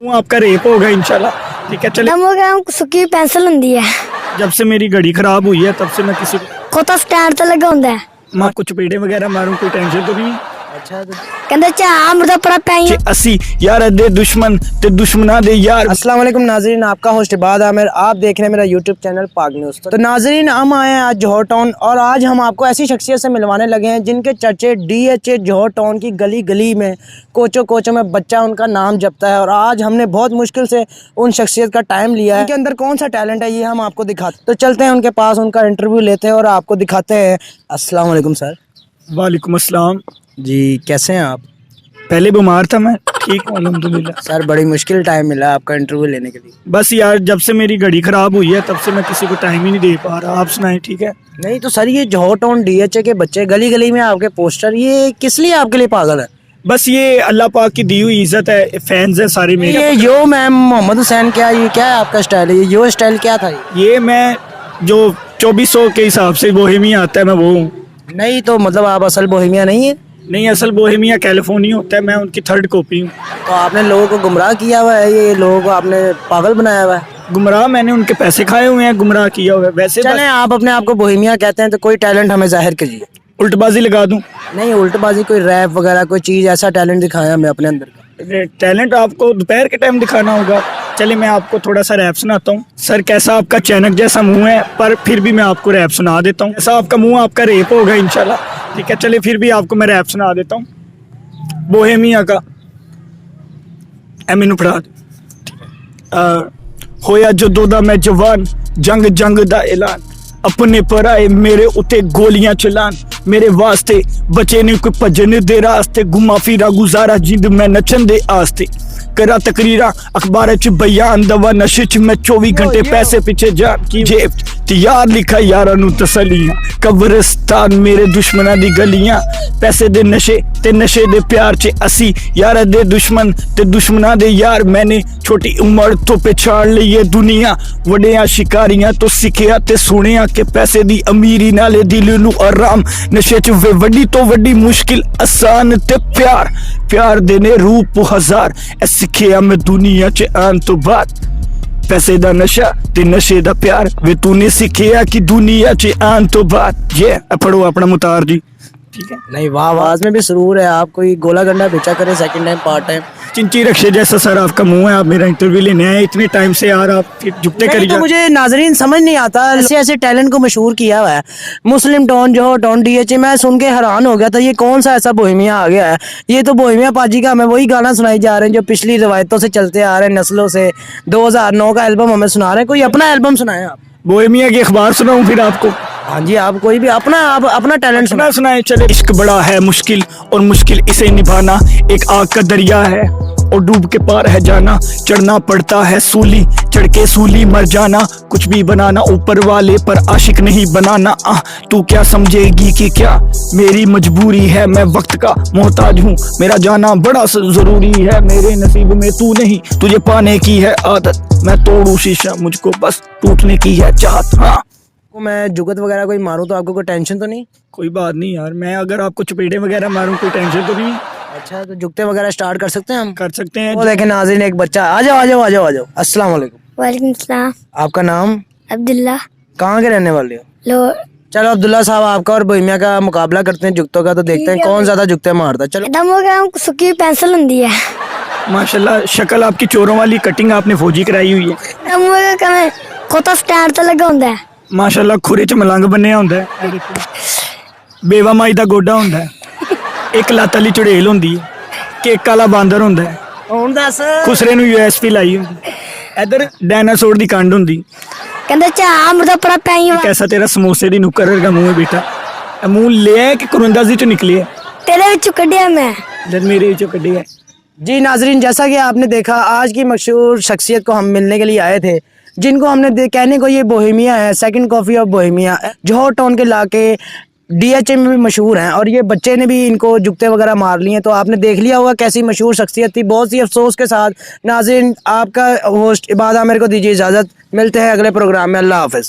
हूँ, आपका रेप होगा इंशाल्लाह। ठीक है चले। हो गया सुखी पेंसिल होंगी है। जब से मेरी घड़ी खराब हुई है तब से मैं किसी को खोता स्टैंड तो लगा होंगे है। माँ कुछ पेड़े वगैरह मारूं, कोई टेंशन तो नहीं। अच्छा कहते चाह मुर्दा पड़ा पैं अस्सी यार दे दुश्मन ते दुश्मना दे यार। अस्सलाम वालेकुम नाजरीन, आपका होस्ट इबाद आमिर, आप देख रहे हैं मेरा यूट्यूब चैनल पाक न्यूज़। तो नाजरीन हम आए हैं आज जौहर टाउन और आज हम आपको ऐसी शख्सियत से मिलवाने लगे हैं जिनके चर्चे DHA जौहर टाउन की गली गली में कोचों में बच्चा उनका नाम जपता है। और आज हमने बहुत मुश्किल से उन शख्सियत का टाइम लिया है। उनके अंदर कौन सा टैलेंट है ये हम आपको दिखाते, तो चलते हैं उनके पास, उनका इंटरव्यू लेते हैं और आपको दिखाते हैं। अस्सलाम वालेकुम सर। वालेकुम अस्सलाम। जी कैसे हैं आप? पहले बीमार था मैं, ठीक हूँ अल्हम्दुलिल्लाह। सर बड़ी मुश्किल टाइम मिला आपका इंटरव्यू लेने के लिए। बस यार जब से मेरी घड़ी खराब हुई है तब से मैं किसी को टाइम ही नहीं दे पा रहा। आप सुनाएं। ठीक है। नहीं तो सर ये जौहर टाउन DHA के बच्चे गली गली में आपके पोस्टर, ये किस लिए आपके लिए पागल है? बस ये अल्लाह पाक की दी हुई इज्जत है, फैंस है सारे मेरे। ये यो मैम मोहम्मद हुसैन, क्या ये क्या है आपका स्टाइल है? ये यो स्टाइल क्या था ये मैं जो 2400 के हिसाब से बोहेमिया आता है मैं वो हूँ। नहीं तो मतलब आप असल बोहेमिया नहीं है? नहीं, असल बोहेमिया कैलिफोर्निया होता है, मैं उनकी थर्ड कॉपी हूँ। तो आपने लोगों को गुमराह किया हुआ है, ये लोगों को आपने पागल बनाया हुआ है। गुमराह मैंने उनके पैसे खाए हुए हैं, गुमराह किया हुआ है। वैसे चलें आप अपने आप को बोहेमिया कहते हैं तो कोई टैलेंट हमें जाहिर कीजिए। उल्टबाजी लगा दूं? नहीं उल्टबाजी, कोई रैप वगैरह कोई चीज़, ऐसा टैलेंट दिखाया हमें अपने अंदर का। टैलेंट आपको दोपहर के टाइम दिखाना होगा। चलिए मैं आपको थोड़ा सा रैप सुनाता हूँ। सर कैसा आपका चैनक जैसा मुंह है, पर फिर भी मैं आपको रैप सुना देता हूँ। ऐसा आपका मुंह, आपका रेप होगा इंशाल्लाह। ठीक है चलिए, फिर भी आपको मैं रैप सुना देता हूँ बोहेमिया का। मैनू फड़ा होया जदों दा मैं जवान, जंग दा ऐलान, अपने पराए मेरे उते गोलियां चलान, मेरे वास्ते बचे ने कोई भजन दे रास्ते, घुमा फिरा गुजारा जिंद मैं नचन दे आस्ते, करा तकरीरा अखबार च बयान, दवा नशे च मैं 24 घंटे पैसे पीछे जान की जेब ते यार लिखा यारां नू तसलियां, कब्रिस्तान मेरे दुश्मनां दी गलियां, पैसे दे नशे ते नशे दे प्यार च असी यार दे दुश्मन ते दुश्मनां दे यार। मैंने छोटी उम्र तो पहचान ली ये दुनिया, वड्डियां शिकारियां तो सिखिया ते सुनिया कि पैसे दी अमीरी नाले दिल नू आराम, नशे च वे वड्डी तो वड्डी मुश्किल आसान ते प्यार देने रूप हजार, ऐ सिखिया मैं दुनिया च आन तो बाद, पैसे दा नशा ते नशे दा प्यार वे तूने सिखिया कि दुनिया च आन तो बाद। ये पढ़ो अपना मुतार जी। ठीक है। नहीं वाह, आवाज में भी सुरूर है। आप कोई गोला गंडा बेचा करें सेकंड टाइम पार्ट टाइम। चिंची रक्षे जैसा सर आपका मुंह है, आप मेरा इंटरव्यू लेने आए इतने टाइम से यार, आप फिर झुकते करिए। तो मुझे नाजरीन समझ नहीं आता, ऐसे टैलेंट को मशहूर किया हुआ है मुस्लिम टाउन जौहर टाउन DHA। मैं सुन के हैरान हो गया था, ये कौन सा ऐसा बोहेमिया आ गया है? ये तो बोहेमिया पाजी का हमें वही गाना सुनाई जा रहे हैं जो पिछली रवायतों से चलते आ रहे हैं, नस्लों से। 2009 का एल्बम हमें सुना रहे हैं। कोई अपना एल्बम सुनाए आप। बोहेमिया की अखबार सुनाऊं फिर आपको? हाँ जी, आप कोई भी अपना टैलेंट सुनाए। चले। इश्क बड़ा है मुश्किल और मुश्किल इसे निभाना, एक आग का दरिया है और डूब के पार है जाना, चढ़ना पड़ता है सूली, चढ़ के सूली मर जाना, कुछ भी बनाना ऊपर वाले पर आशिक नहीं बनाना। तू क्या समझेगी कि क्या मेरी मजबूरी है, मैं वक्त का मोहताज हूँ, मेरा जाना बड़ा जरूरी है, मेरे नसीब में तू नहीं, तुझे पाने की है आदत, मैं तोड़ू शीशा मुझको बस टूटने की है चाहत। हाँ मैं जुगत वगैरह कोई मारूं तो आपको कोई टेंशन तो नहीं? कोई बात नहीं यार, मैं अगर आपको चपेटे वगैरह मारूं कोई टेंशन तो नहीं। अच्छा तो जुगते वगैरह स्टार्ट कर सकते हैं हम? कर सकते हैं। वो देखें नाज़रीन, एक बच्चा। आ जाओ। अस्सलाम वालेकुम। वालेकुम सलाम। आपका नाम? अब्दुल्ला। कहाँ के रहने वाले हो? लो चलो अब्दुल्ला साहब, आपका और बोहेमिया का मुकाबला करते हैं जुगतों का, तो देखते हैं कौन ज्यादा जुगते मारता है। चलो। हो गया सुखी पेंसिल होंगी है। माशाल्लाह शक्ल आपकी चोरों वाली, कटिंग आपने फौजी कराई हुई है। खोता स्टैंड तो लगा होंगे है। माशाल्लाह खुरे च मलंग बन्ने होंदा है, बेवा माई दा गोडा होंदा है, एक लत्त आली चुड़ेल होंदी है, केक आला बांदर होंदा है, ਹੁਣ ਦੱਸ। खुसरे नू USB लाई होंदी, इधर डायनासोर दी कंड होंदी। कहते चाह मुर्दा पड़ा पैं कैसा तेरा समोसे दी नुक्कर का मुंह है बेटा, मुंह ले है कि कुरंदाजी चो निकली है? तेरे विचों कढ़िया मैं। जब मेरे विचों कढ़ी है। जी नाजरीन, जैसा कि आपने देखा आज की मशहूर शख्सियत को हम मिलने के लिए आए थे, जिनको हमने कहने को ये बोहेमिया है, second coffee of Bohemia, Johar Town के इलाके DHA में भी मशहूर हैं। और ये बच्चे ने भी इनको जुगते वगैरह मार लिए, तो आपने देख लिया होगा कैसी मशहूर शख्सियत थी। बहुत सी अफसोस के साथ नाज़रीन, आपका होस्ट इबाद आमिर को दीजिए इजाज़त। मिलते हैं अगले प्रोग्राम में। अल्लाह हाफ़िज़।